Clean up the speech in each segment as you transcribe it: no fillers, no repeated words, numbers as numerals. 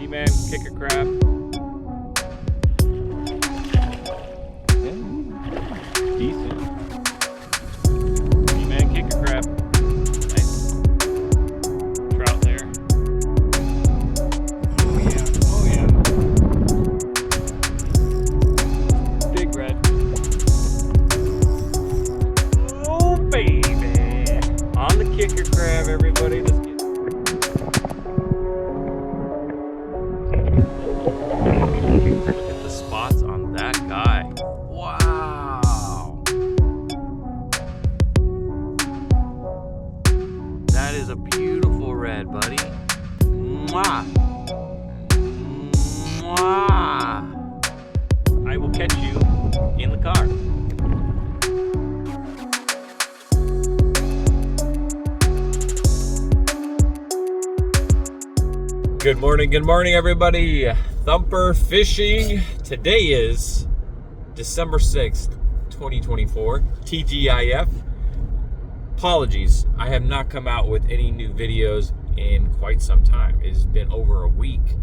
3-man kicker crab. Yeah, decent. 3-man kicker crab. Nice. Trout there. Oh yeah, oh yeah. Big red. Oh baby. On the kicker crab, everybody. Let's get Look at the spots on that guy. Wow. That is a beautiful red, buddy. Mwah. Mwah. I will catch you in the car. Good morning everybody. Thumpr fishing. Today is December 6th, 2024. T.G.I.F. Apologies, I have not come out with any new videos in quite some time. It's been over a week,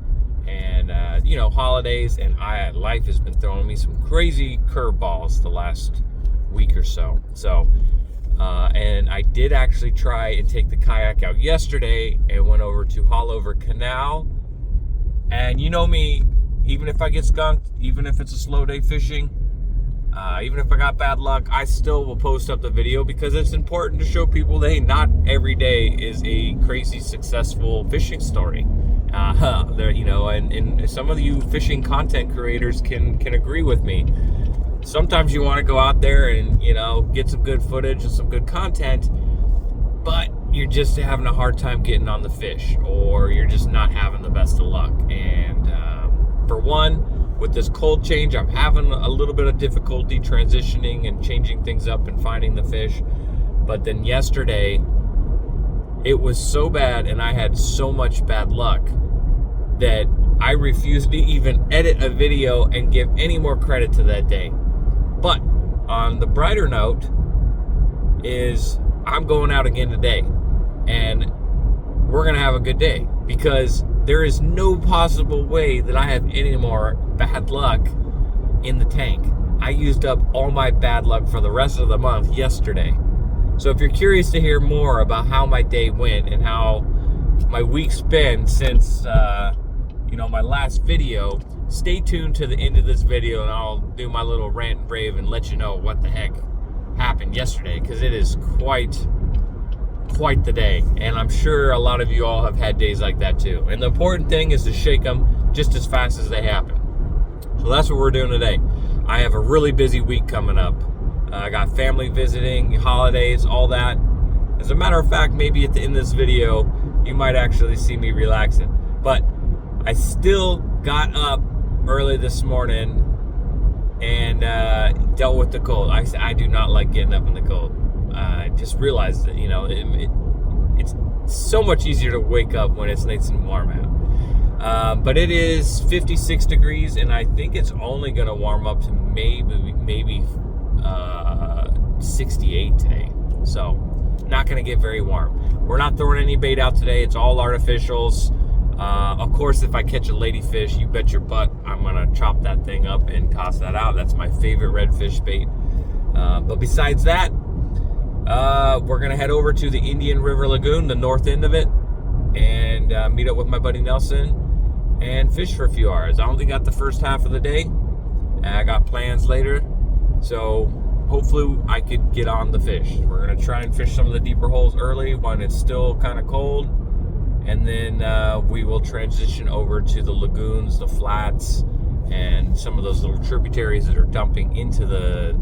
and you know, holidays and life has been throwing me some crazy curveballs the last week or so. And I did actually try and take the kayak out yesterday and went over to Haulover Canal. And you know me, even if I get skunked, even if it's a slow day fishing, even if I got bad luck, I still will post up the video because it's important to show people that, hey, not every day is a crazy successful fishing story. You know, and some of you fishing content creators can agree with me. Sometimes you want to go out there and, you know, get some good footage and some good content, but you're just having a hard time getting on the fish, or you're just not having the best of luck. And for one, with this cold change, I'm having a little bit of difficulty transitioning and changing things up and finding the fish. But then yesterday, it was so bad and I had so much bad luck that I refused to even edit a video and give any more credit to that day. But on the brighter note is I'm going out again today, and we're gonna have a good day because there is no possible way that I have any more bad luck in the tank. I used up all my bad luck for the rest of the month yesterday. So if you're curious to hear more about how my day went and how my week's been since you know, my last video, stay tuned to the end of this video and I'll do my little rant and rave and let you know what the heck happened yesterday, because it is quite the day, and I'm sure a lot of you all have had days like that too. And the important thing is to shake them just as fast as they happen. So that's what we're doing today. I have a really busy week coming up. I got family visiting, holidays, all that. As a matter of fact, maybe at the end of this video you might actually see me relaxing, but I still got up early this morning and dealt with the cold. I do not like getting up in the cold. I just realized that, you know, it's so much easier to wake up when it's nice and warm out. But it is 56 degrees, and I think it's only going to warm up to maybe 68 today. So not going to get very warm. We're not throwing any bait out today. It's all artificials. Of course, if I catch a ladyfish, you bet your butt I'm gonna chop that thing up and toss that out. That's my favorite redfish bait. But besides that, we're gonna head over to the Indian River Lagoon, the north end of it, and meet up with my buddy Nelson and fish for a few hours. I only got the first half of the day, and I got plans later, so hopefully I could get on the fish. We're gonna try and fish some of the deeper holes early when it's still kind of cold. And then we will transition over to the lagoons, the flats, and some of those little tributaries that are dumping into the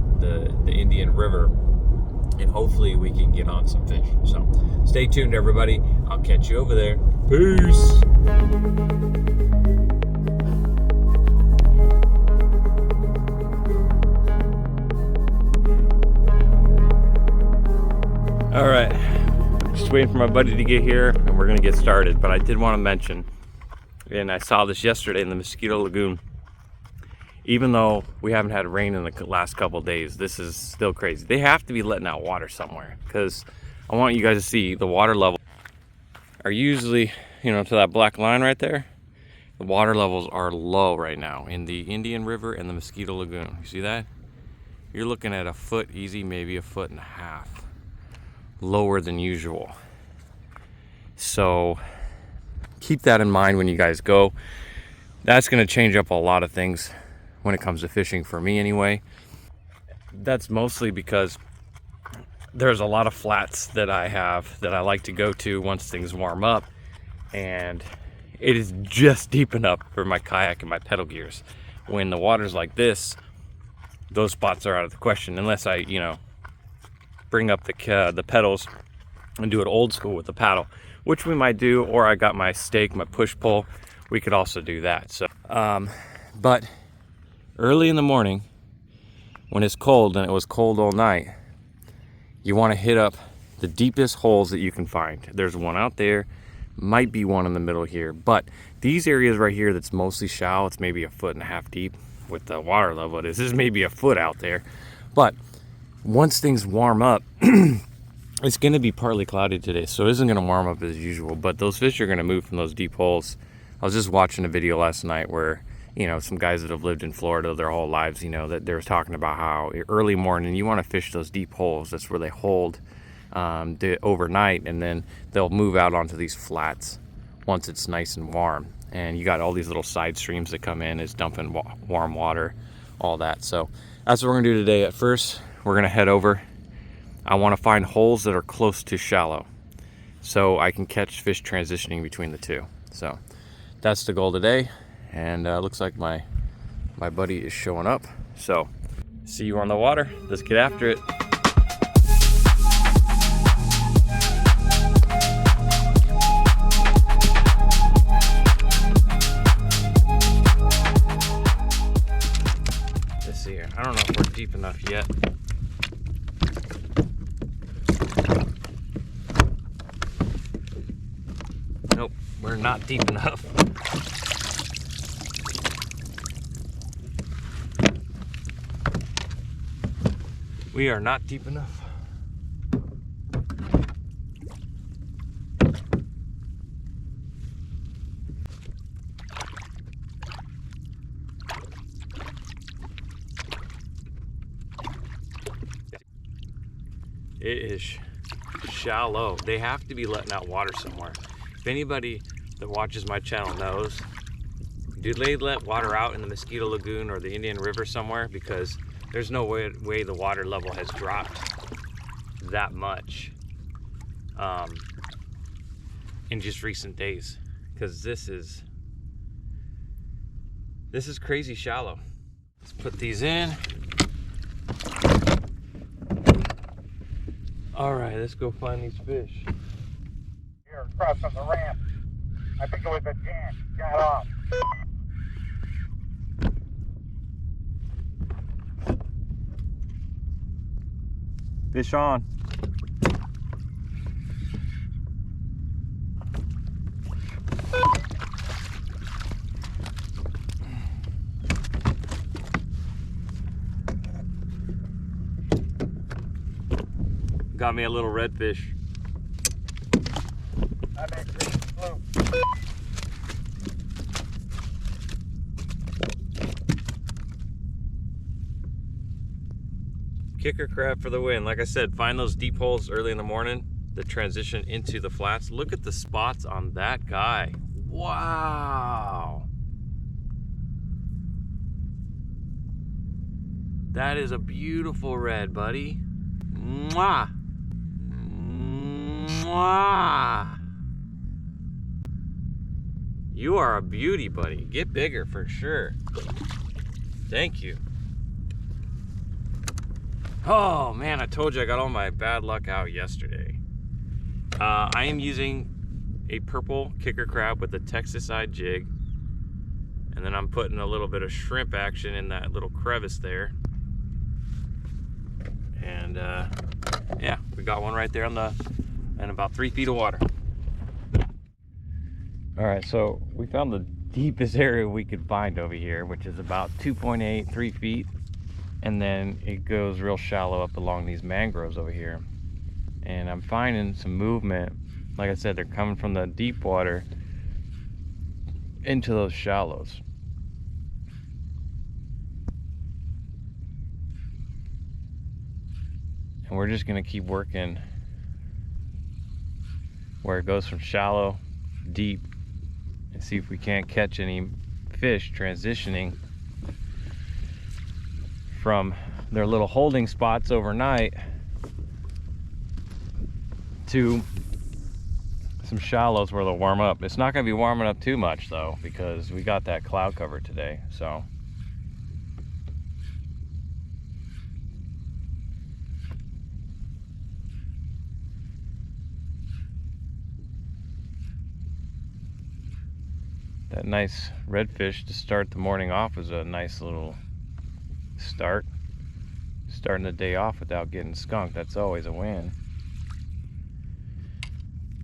Indian River. And hopefully we can get on some fish. So stay tuned, everybody. I'll catch you over there. Peace. All right. Just waiting for my buddy to get here and we're gonna get started. But I did want to mention, and I saw this yesterday in the Mosquito Lagoon, even though we haven't had rain in the last couple of days, this is still crazy. They have to be letting out water somewhere, because I want you guys to see the water level are usually, you know, to that black line right there. The water levels are low right now in the Indian River and the Mosquito Lagoon. You see that? You're looking at a foot easy, maybe a foot and a half lower than usual. So keep that in mind when you guys go. That's going to change up a lot of things when it comes to fishing for me anyway. That's mostly because there's a lot of flats that I have that I like to go to once things warm up, and it is just deep enough for my kayak and my pedal gears. When the water's like this, those spots are out of the question unless I, bring up the pedals and do it old school with the paddle, which we might do, or I got my stake, my push pull. We could also do that. So, but early in the morning, when it's cold, and it was cold all night, you want to hit up the deepest holes that you can find. There's one out there, might be one in the middle here, but these areas right here that's mostly shallow, it's maybe a foot and a half deep with the water level. This is maybe a foot out there, but once things warm up, it's going to be partly cloudy today, so it isn't going to warm up as usual, but those fish are going to move from those deep holes. I was just watching a video last night where, some guys that have lived in Florida their whole lives, that they were talking about how early morning you want to fish those deep holes. That's where they hold overnight, and then they'll move out onto these flats once it's nice and warm. And you got all these little side streams that come in, is dumping warm water, all that. So that's what we're going to do today. At first, we're going to head over. I want to find holes that are close to shallow so I can catch fish transitioning between the two. So that's the goal today, and looks like my buddy is showing up. So see you on the water. Let's get after it. Let's see here. I don't know if we're deep enough yet. Nope, we're not deep enough. We are not deep enough. It is shallow. They have to be letting out water somewhere. If anybody that watches my channel knows, do they let water out in the Mosquito Lagoon or the Indian River somewhere? Because there's no way the water level has dropped that much in just recent days, because this is crazy shallow. Let's put these in. All right, let's go find these fish. Here, across on the ramp. I think it was a jam. Got off. Fish on. Got me a little redfish. I made green fluke. Kicker crab for the win. Like I said, find those deep holes early in the morning that transition into the flats. Look at the spots on that guy. Wow. That is a beautiful red, buddy. Mwah. Mwah. You are a beauty, buddy. Get bigger for sure. Thank you. Oh man, I told you I got all my bad luck out yesterday. I am using a purple kicker crab with a Texas-side jig, and then I'm putting a little bit of shrimp action in that little crevice there. And yeah, we got one right there in about 3 feet of water. All right, so we found the deepest area we could find over here, which is about 2.8, 3 feet. And then it goes real shallow up along these mangroves over here. And I'm finding some movement. Like I said, they're coming from the deep water into those shallows. And we're just gonna keep working where it goes from shallow, deep, and see if we can't catch any fish transitioning from their little holding spots overnight to some shallows where they'll warm up. It's not gonna be warming up too much though, because we got that cloud cover today, so. That nice redfish to start the morning off was a nice little start. Starting the day off without getting skunked, that's always a win.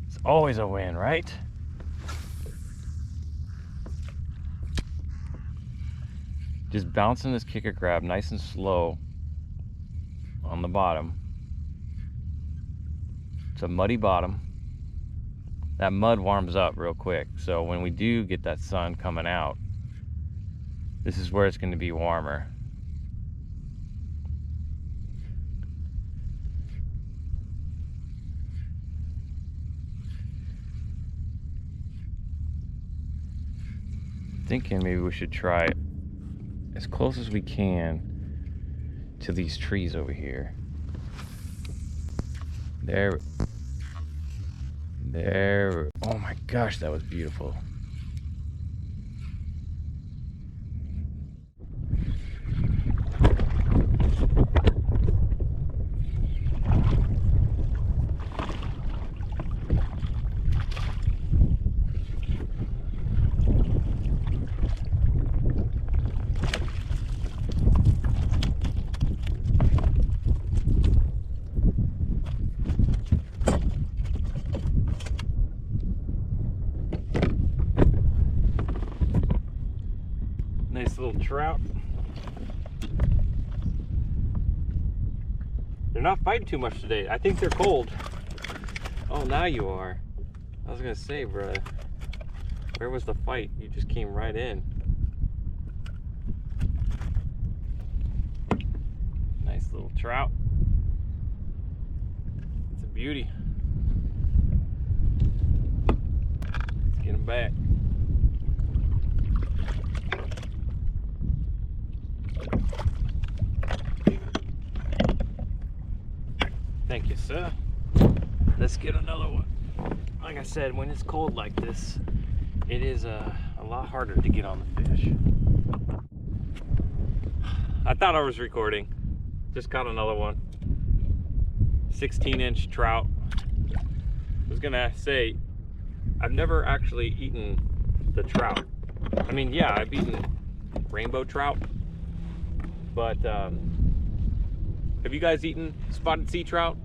It's always a win, right? Just bouncing this kicker crab nice and slow on the bottom. It's a muddy bottom. That mud warms up real quick, so when we do get that sun coming out, this is where it's going to be warmer. Thinking maybe we should try as close as we can to these trees over here. There. Oh my gosh, that was beautiful. Nice little trout. They're not fighting too much today. I think they're cold. Oh, now you are. I was gonna say, bro, where was the fight? You just came right in. Nice little trout. It's a beauty. Let's get him back. Thank you, sir. Let's get another one. Like I said, when it's cold like this, it is a lot harder to get on the fish. I thought I was recording. Just caught another one. 16-inch trout. I was gonna say, I've never actually eaten the trout. I mean, yeah, I've eaten rainbow trout, but have you guys eaten spotted sea trout?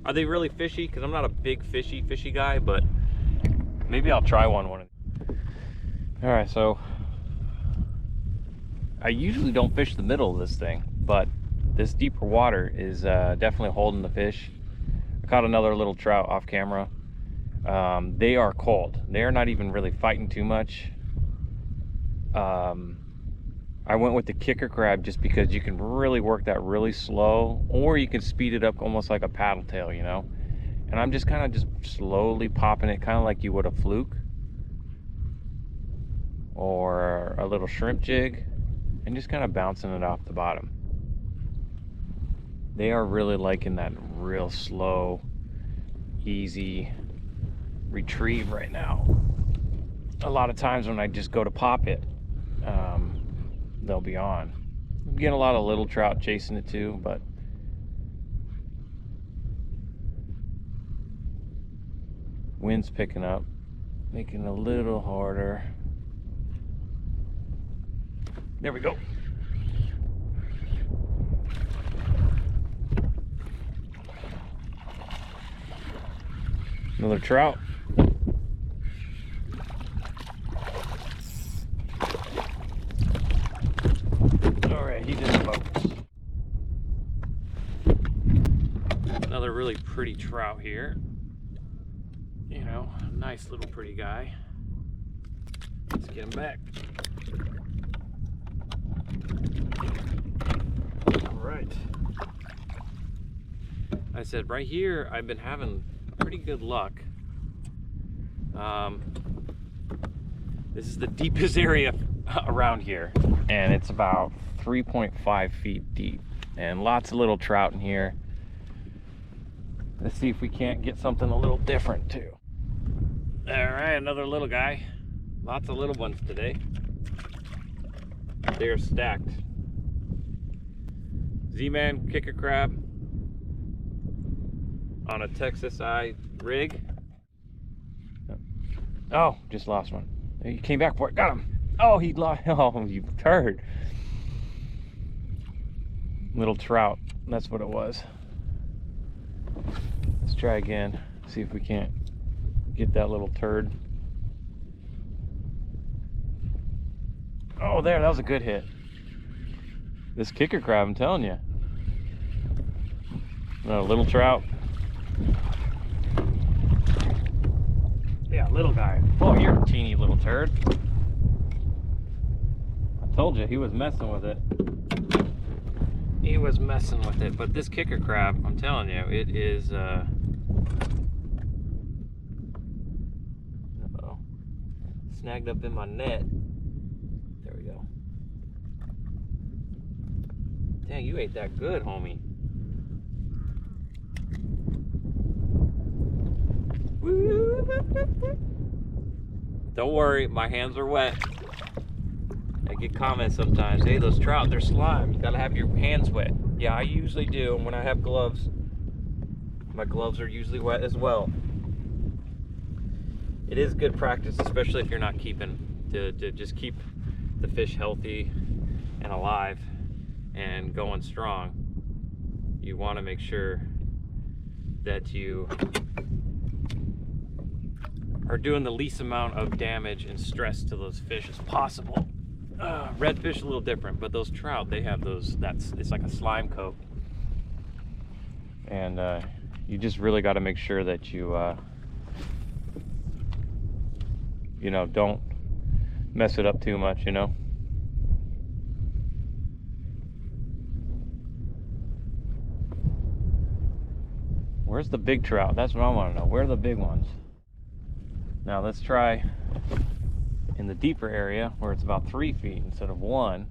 Are they really fishy? Because I'm not a big fishy guy, but maybe I'll try one. All right, so I usually don't fish the middle of this thing, but this deeper water is definitely holding the fish. I caught another little trout off camera. They are cold. They are not even really fighting too much. I went with the kicker crab just because you can really work that really slow, or you can speed it up almost like a paddle tail, you know? And I'm just kind of just slowly popping it, kind of like you would a fluke or a little shrimp jig, and just kind of bouncing it off the bottom. They are really liking that real slow, easy retrieve right now. A lot of times when I just go to pop it, they'll be on. I'm getting a lot of little trout chasing it too, but wind's picking up, making it a little harder. There we go. Another trout. He's in the boat. Another really pretty trout here. You know, nice little pretty guy. Let's get him back. All right. I said right here, I've been having pretty good luck. This is the deepest area around here, and it's about 3.5 feet deep, and lots of little trout in here. Let's see if we can't get something a little different too. All right, another little guy. Lots of little ones today. They're stacked. Z-Man kicker crab on a Texas eye rig. Oh, just lost one. He came back for it. Got him. Oh, he lost. Oh, you turd. Little trout. That's what it was. Let's try again. See if we can't get that little turd. Oh, there. That was a good hit. This kicker crab, I'm telling you. A little trout. Yeah, little guy. Oh, you're a teeny little turd. I told you, he was messing with it. He was messing with it. But this kicker crab, I'm telling you, it is, uh-oh. Snagged up in my net. There we go. Dang, you ate that good, homie. Don't worry, my hands are wet. I get comments sometimes, hey, those trout, they're slime. You gotta have your hands wet. Yeah, I usually do, and when I have gloves, my gloves are usually wet as well. It is good practice, especially if you're not keeping, to just keep the fish healthy and alive and going strong. You wanna make sure that you are doing the least amount of damage and stress to those fish as possible. Redfish a little different, but those trout, they have those, it's like a slime coat. And you just really got to make sure that you, you know, don't mess it up too much, you know. Where's the big trout? That's what I want to know. Where are the big ones? Now let's try in the deeper area where it's about 3 feet instead of 1.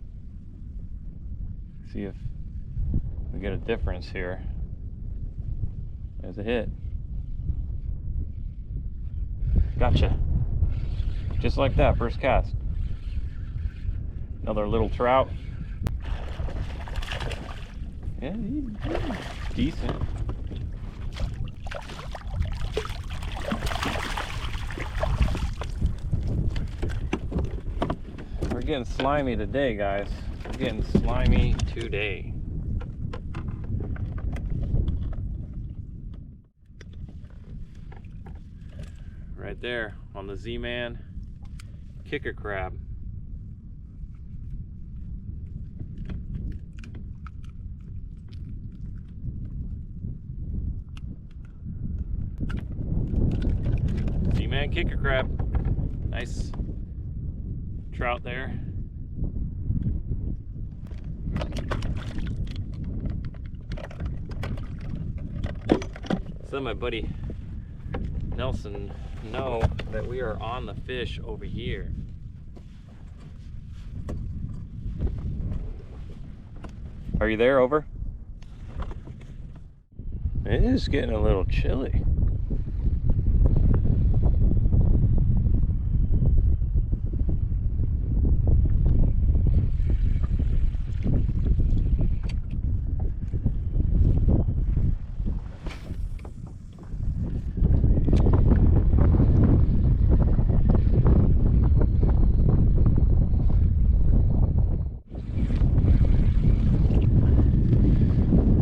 See if we get a difference here. There's a hit. Gotcha. Just like that, first cast. Another little trout. Yeah, he's decent. We're getting slimy today, guys. We're getting slimy today. Right there on the Z-Man kicker crab. Z-Man kicker crab. Nice trout there. So my buddy Nelson know that we are on the fish over here. Are you there, over? It is getting a little chilly.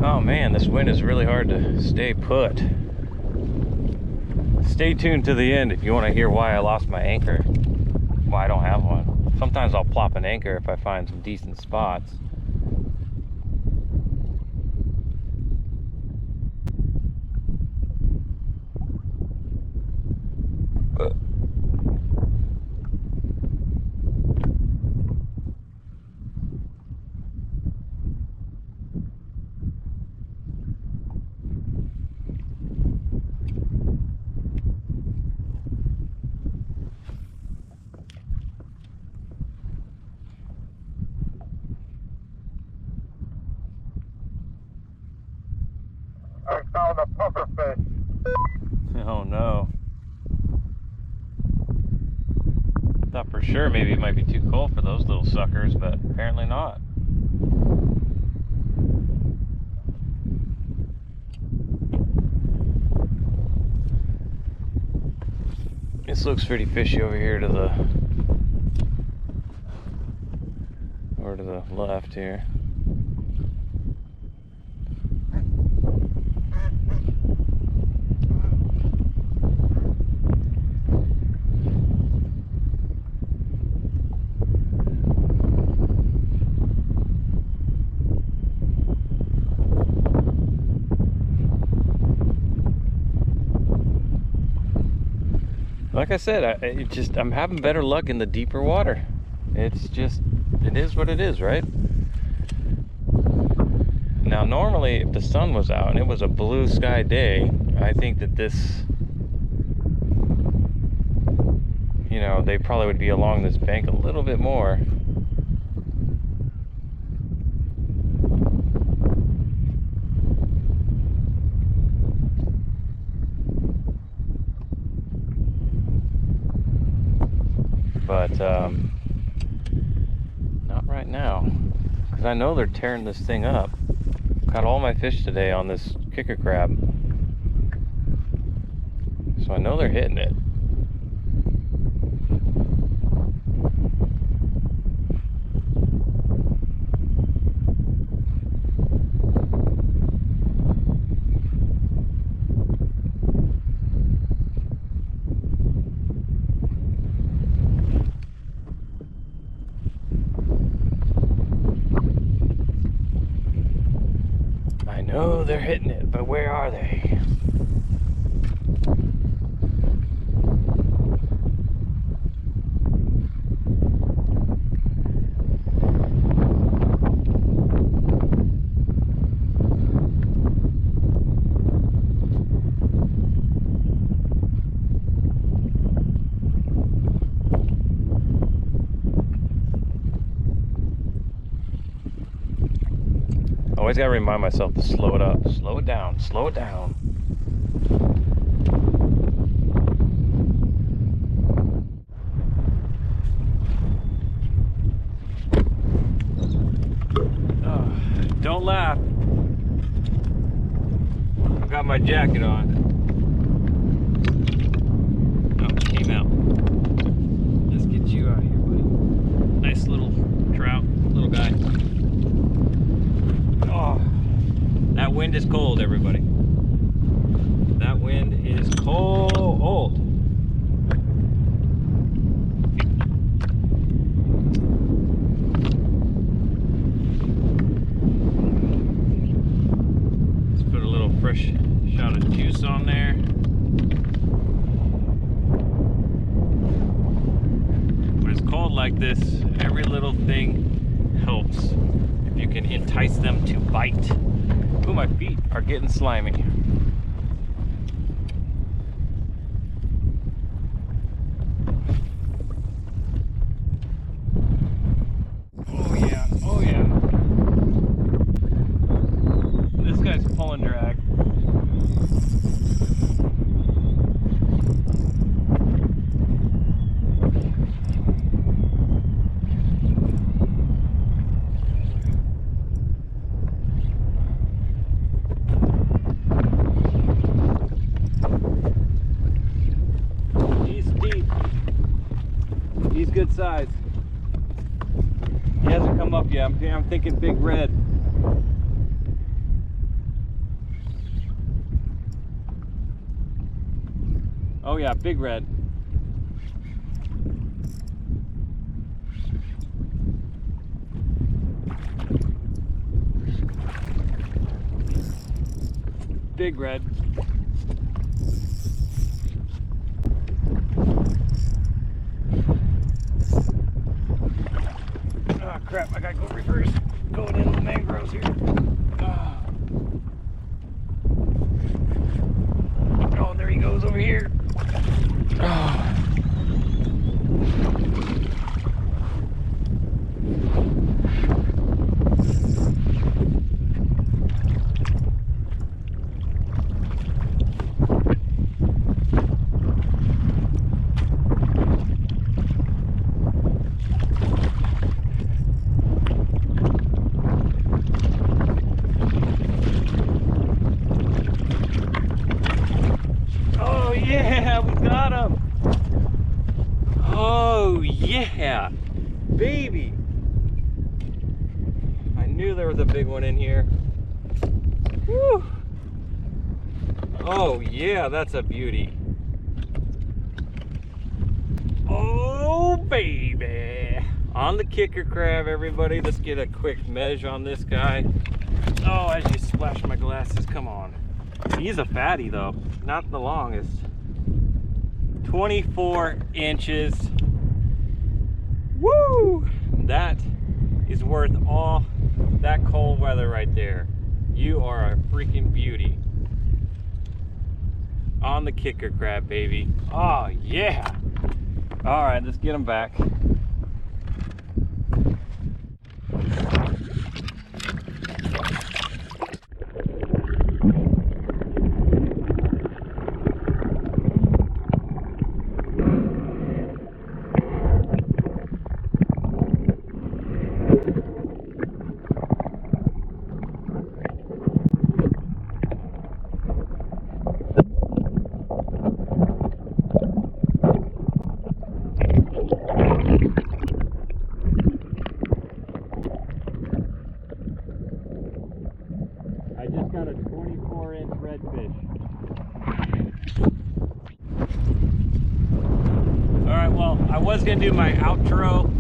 Oh man, this wind is really hard to stay put. Stay tuned to the end if you want to hear why I lost my anchor. Why I don't have one. Sometimes I'll plop an anchor if I find some decent spots. I found a puffer fish. Oh no. Thought for sure maybe it might be too cold for those little suckers, but apparently not. This looks pretty fishy over here to the left here. Like I said, I'm having better luck in the deeper water. It is what it is, right? Now, normally, if the sun was out and it was a blue sky day, I think that this, you know, they probably would be along this bank a little bit more. But not right now, because I know they're tearing this thing up. Caught all my fish today on this kicker crab, so I know they're hitting it. No, they're hitting it, but where are they? Always gotta remind myself to slow it up, slow it down, slow it down. Oh, don't laugh. I've got my jacket on. Oh, it came out. Let's get you out of here, buddy. Nice little trout, little guy. Oh, that wind is cold, everybody. That wind is cold. Let's put a little fresh shot of juice on there. When it's cold like this, every little thing helps. You can entice them to bite. Ooh, my feet are getting slimy. Oh yeah, oh yeah. This guy's pulling drag. He's good size. He hasn't come up yet. I'm thinking big red. Oh yeah, big red. Big red. Oh crap, I gotta go reverse. Going into the mangroves here. Oh, there he goes over here. Oh. yeah, baby. I knew there was a big one in here. Woo. Oh yeah, that's a beauty. Oh baby. On the kicker crab, everybody. Let's get a quick measure on this guy. Oh, as you splash my glasses, come on. He's a fatty though, not the longest. 24 inches. Woo! That is worth all that cold weather right there. You are a freaking beauty. On the kicker crab, baby. Oh yeah. All right, let's get him back. I just got a 24-inch redfish. All right, well, I was gonna do my outro.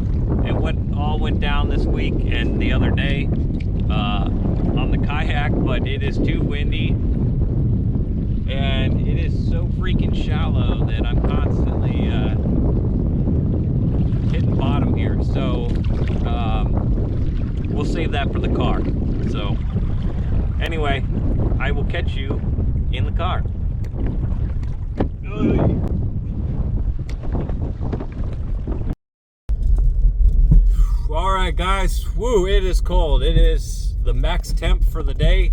It all went down this week and the other day on the kayak, but it is too windy and it is so freaking shallow that I'm constantly hitting bottom here. So we'll save that for the car. So anyway, I will catch you in the car. All right, guys. Woo, it is cold. It is the max temp for the day.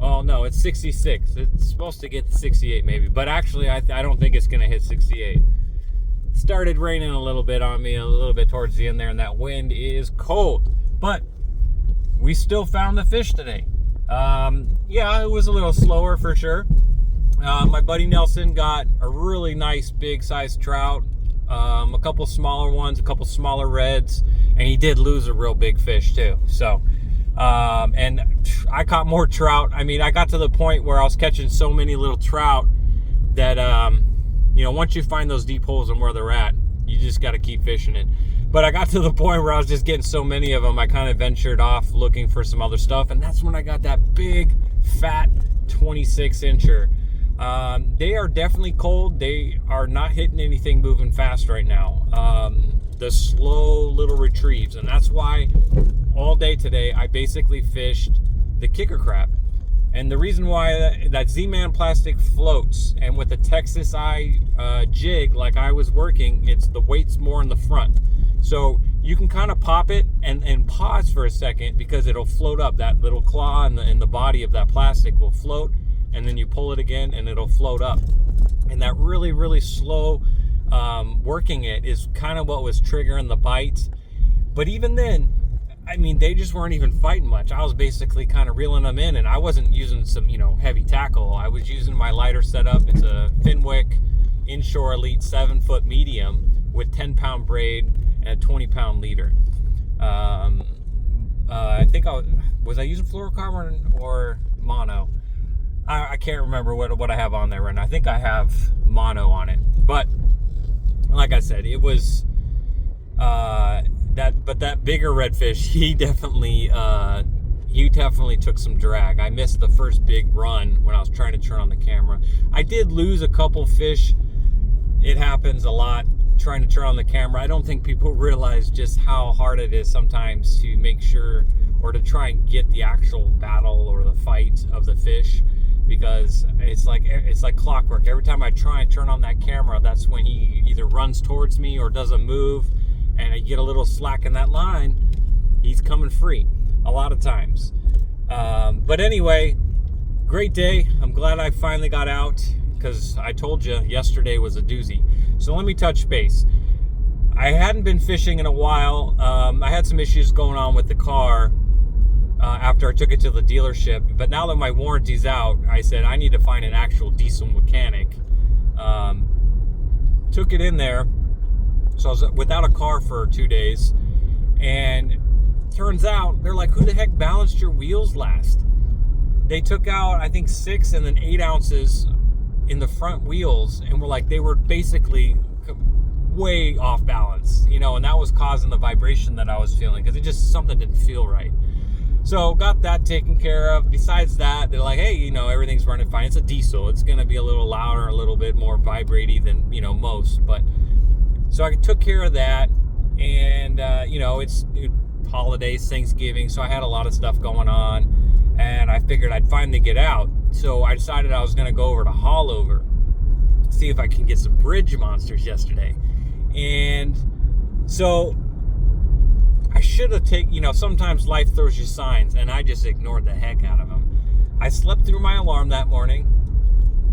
Oh no, it's 66. It's supposed to get 68 maybe, but actually I don't think it's gonna hit 68. It started raining a little bit on me a little bit towards the end there, and that wind is cold, but we still found the fish today. Yeah, it was a little slower for sure. My buddy Nelson got a really nice big sized trout, a couple smaller ones, a couple smaller reds, and he did lose a real big fish too. So and I caught more trout. I mean, I got to the point where I was catching so many little trout that you know, once you find those deep holes and where they're at, you just got to keep fishing it. But I got to the point where I was just getting so many of them, I kind of ventured off looking for some other stuff, and that's when I got that big fat 26-incher. They are definitely cold. They are not hitting anything moving fast right now. The slow little retrieves, and that's why all day today I basically fished the kicker crab. And the reason why that Z-Man plastic floats, and with the Texas eye jig like I was working, it's the weight's more in the front. So you can kind of pop it and pause for a second, because it'll float up. That little claw in the body of that plastic will float, and then you pull it again and it'll float up. And that really, really slow working it is kind of what was triggering the bites. But even then, I mean, they just weren't even fighting much. I was basically kind of reeling them in, and I wasn't using some, you know, heavy tackle. I was using my lighter setup. It's a T.G.I.F Inshore Elite 7-foot medium with 10-pound braid and a 20-pound leader. I think I using fluorocarbon or mono. I can't remember what I have on there right now. I think I have mono on it. But like I said, it was that bigger redfish, he definitely took some drag. I missed the first big run when I was trying to turn on the camera. I did lose a couple fish. It happens a lot trying to turn on the camera. I don't think people realize just how hard it is sometimes to make sure, or to try and get the actual battle or the fight of the fish, because it's like clockwork. Every time I try and turn on that camera, that's when he either runs towards me or doesn't move, and I get a little slack in that line, he's coming free a lot of times. But anyway, great day. I'm glad I finally got out, because I told you yesterday was a doozy. So let me touch base. I hadn't been fishing in a while. I had some issues going on with the car after I took it to the dealership. But now that my warranty's out, I said I need to find an actual diesel mechanic. Took it in there, So I was without a car for 2 days, and turns out they're like, who the heck balanced your wheels last? They took out, I think, 6 and then 8 ounces in the front wheels, and were like, they were basically way off balance, you know, and that was causing the vibration that I was feeling, because it just, something didn't feel right. So got that taken care of. Besides that, they're like, hey, you know, everything's running fine. It's a diesel. It's going to be a little louder, a little bit more vibraty than, you know, most. But so I took care of that. And, you know, it's holidays, Thanksgiving. So I had a lot of stuff going on. And I figured I'd finally get out. So I decided I was going to go over to Haulover, see if I can get some bridge monsters yesterday. And so I should have taken, you know, sometimes life throws you signs, and I just ignored the heck out of them. I slept through my alarm that morning,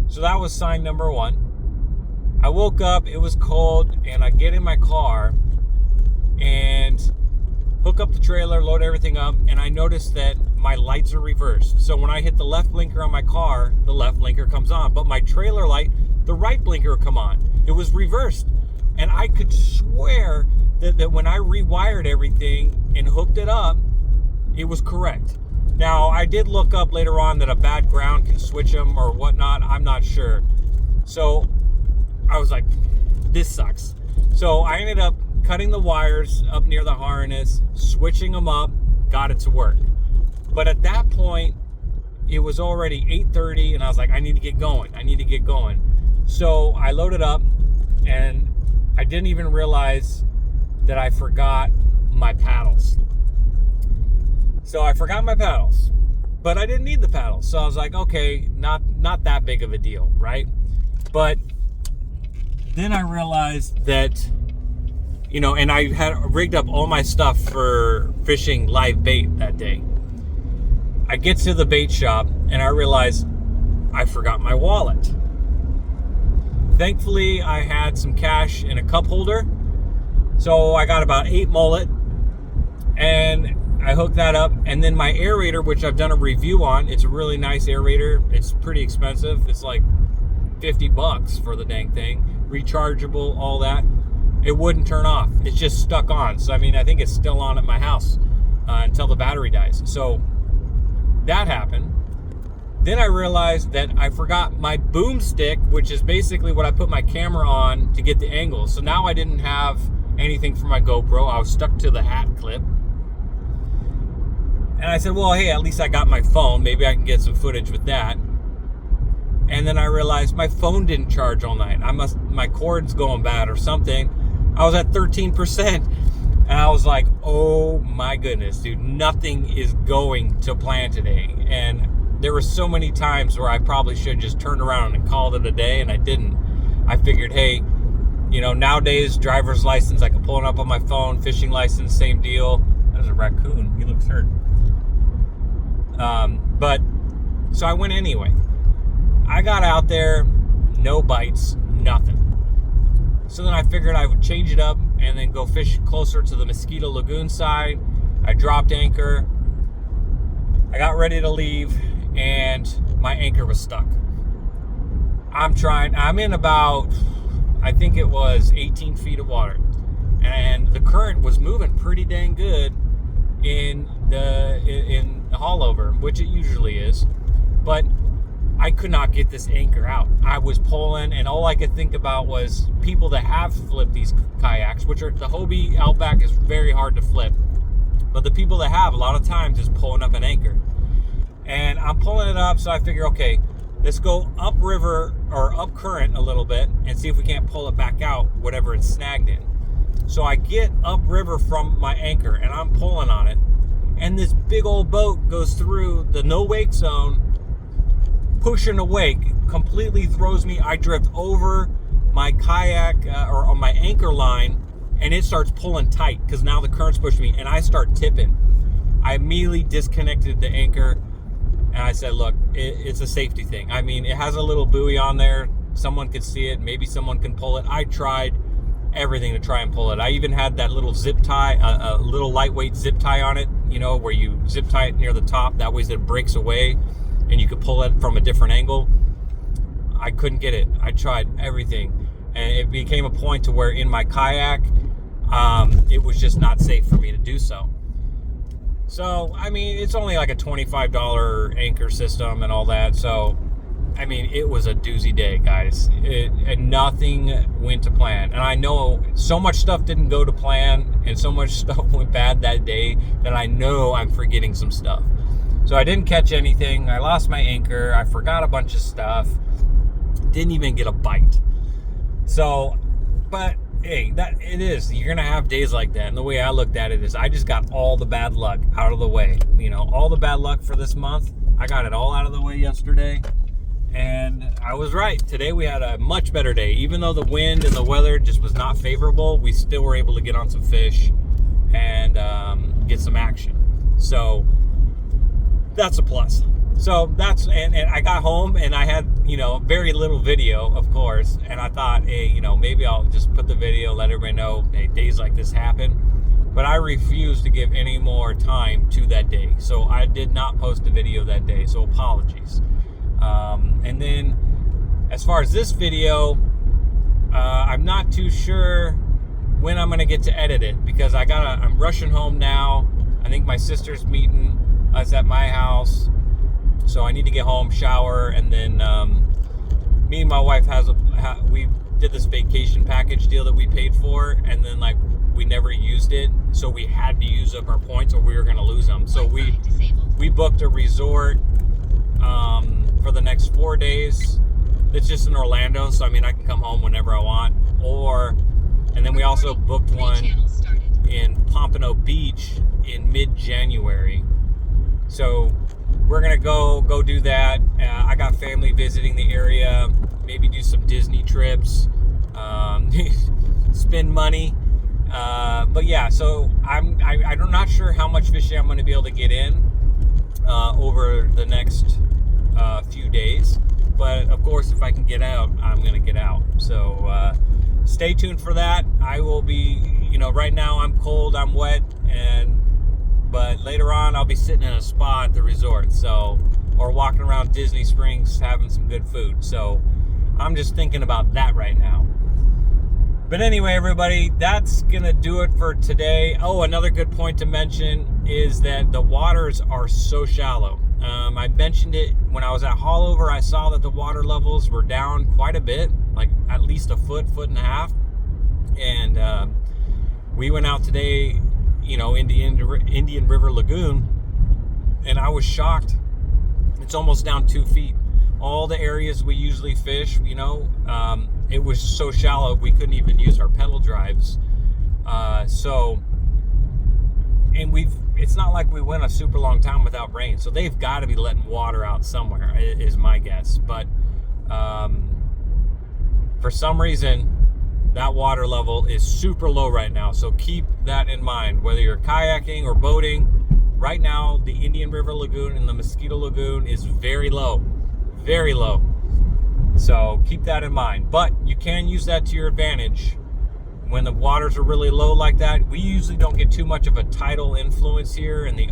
so that was sign number 1. I woke up, it was cold, and I get in my car and hook up the trailer, load everything up, and I noticed that my lights are reversed. So when I hit the left blinker on my car, the left blinker comes on, but my trailer light, the right blinker will come on. It was reversed, and I could swear that when I rewired everything and hooked it up, it was correct. Now, I did look up later on that a bad ground can switch them or whatnot. I'm not sure. So I was like, this sucks. So I ended up cutting the wires up near the harness, switching them up, got it to work. But at that point, it was already 8:30, and I was like, I need to get going. So I loaded up, and I didn't even realize that I forgot my paddles. So I forgot my paddles, but I didn't need the paddles. So I was like, okay, not that big of a deal, right? But then I realized that, you know, and I had rigged up all my stuff for fishing live bait that day. I get to the bait shop, and I realize I forgot my wallet. Thankfully, I had some cash in a cup holder. So I got about 8 mullet, and I hooked that up. And then my aerator, which I've done a review on, it's a really nice aerator. It's pretty expensive. It's like $50 for the dang thing. Rechargeable, all that. It wouldn't turn off. It's just stuck on. So, I mean, I think it's still on at my house until the battery dies. So that happened. Then I realized that I forgot my boomstick, which is basically what I put my camera on to get the angle. So now I didn't have anything for my GoPro. I was stuck to the hat clip. And I said, well, hey, at least I got my phone. Maybe I can get some footage with that. And then I realized my phone didn't charge all night. My cord's going bad or something. I was at 13%. And I was like, oh my goodness, dude, nothing is going to plan today. And there were so many times where I probably should have just turned around and called it a day, and I didn't. I figured, hey, you know, nowadays, driver's license, I can pull it up on my phone. Fishing license, same deal. There's a raccoon. He looks hurt. But, so I went anyway. I got out there, no bites, nothing. So then I figured I would change it up and then go fish closer to the Mosquito Lagoon side. I dropped anchor. I got ready to leave, and my anchor was stuck. I'm in about, I think it was 18 feet of water, and the current was moving pretty dang good in Haulover, which it usually is, but I could not get this anchor out. I was pulling, and all I could think about was people that have flipped these kayaks, which are, the Hobie Outback is very hard to flip, but the people that have, a lot of times, is pulling up an anchor. And I'm pulling it up, so I figure, okay, let's go upriver or up current a little bit and see if we can't pull it back out, whatever it's snagged in. So I get upriver from my anchor, and I'm pulling on it, and this big old boat goes through the no wake zone, pushing a wake, completely throws me. I drift over my kayak or on my anchor line, and it starts pulling tight because now the current's pushing me, and I start tipping. I immediately disconnected the anchor. And I said, look, it's a safety thing. I mean, it has a little buoy on there. Someone could see it. Maybe someone can pull it. I tried everything to try and pull it. I even had that little zip tie, a little lightweight zip tie on it, you know, where you zip tie it near the top. That way it breaks away and you could pull it from a different angle. I couldn't get it. I tried everything. And it became a point to where in my kayak, it was just not safe for me to do so. So, I mean, it's only like a $25 anchor system and all that. So, I mean, it was a doozy day, guys. And nothing went to plan. And I know so much stuff didn't go to plan and so much stuff went bad that day that I know I'm forgetting some stuff. So I didn't catch anything. I lost my anchor. I forgot a bunch of stuff. Didn't even get a bite. So, but hey, that it is. You're gonna have days like that. And the way I looked at it is, I just got all the bad luck out of the way. You know, all the bad luck for this month, I got it all out of the way yesterday. And I was right. Today we had a much better day. Even though the wind and the weather just was not favorable, we still were able to get on some fish and get some action. So that's a plus. So that's, and I got home and I had, you know, very little video, of course. And I thought, hey, you know, maybe I'll just put the video, let everybody know, hey, days like this happen. But I refused to give any more time to that day. So I did not post a video that day. So apologies. And then as far as this video, I'm not too sure when I'm going to get to edit it, because I'm rushing home now. I think my sister's meeting us at my house. So I need to get home, shower, and then me and my wife we did this vacation package deal that we paid for, and then like we never used it, so we had to use up our points or we were going to lose them. So we booked a resort for the next 4 days. It's just in Orlando, so I mean I can come home whenever I want. And then we also booked one in Pompano Beach in mid-January. So we're gonna go do that. I got family visiting the area. Maybe do some Disney trips, spend money. But yeah, so I'm not sure how much fishing I'm gonna be able to get in over the next few days. But of course, if I can get out, I'm gonna get out. So stay tuned for that. I will be, you know, right now I'm cold, I'm wet, but later on I'll be sitting in a spa at the resort, or walking around Disney Springs having some good food. So I'm just thinking about that right now. But anyway, everybody, that's gonna do it for today. Oh, another good point to mention is that the waters are so shallow. I mentioned it when I was at Haulover. I saw that the water levels were down quite a bit, like at least a foot and a half. And we went out today, you know, in the Indian River Lagoon, and I was shocked. It's almost down 2 feet. All the areas we usually fish, you know, it was so shallow we couldn't even use our pedal drives. And it's not like we went a super long time without rain, so they've got to be letting water out somewhere, is my guess. But for some reason, that water level is super low right now, so keep that in mind. Whether you're kayaking or boating, right now the Indian River Lagoon and the Mosquito Lagoon is very low, very low. So keep that in mind. But you can use that to your advantage when the waters are really low like that. We usually don't get too much of a tidal influence here in the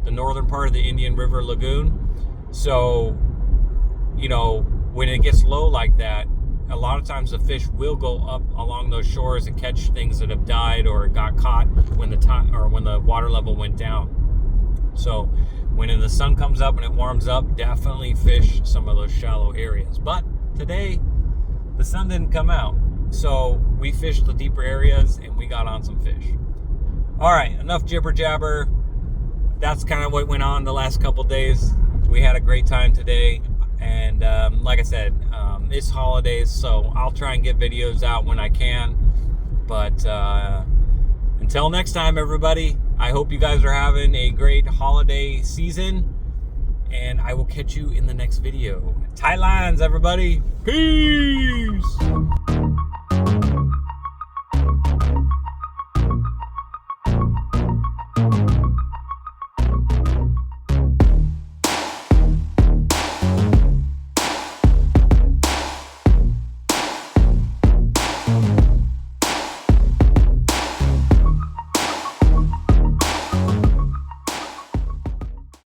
northern part of the Indian River Lagoon. So, you know, when it gets low like that, a lot of times the fish will go up along those shores and catch things that have died or got caught when the water level went down. So when the sun comes up and it warms up, definitely fish some of those shallow areas. But today the sun didn't come out, so we fished the deeper areas and we got on some fish. All right, enough jibber jabber. That's kind of what went on the last couple days. We had a great time today. And like I said, it's holidays, so I'll try and get videos out when I can. But until next time, everybody, I hope you guys are having a great holiday season, and I will catch you in the next video. Tight lines, everybody. Peace!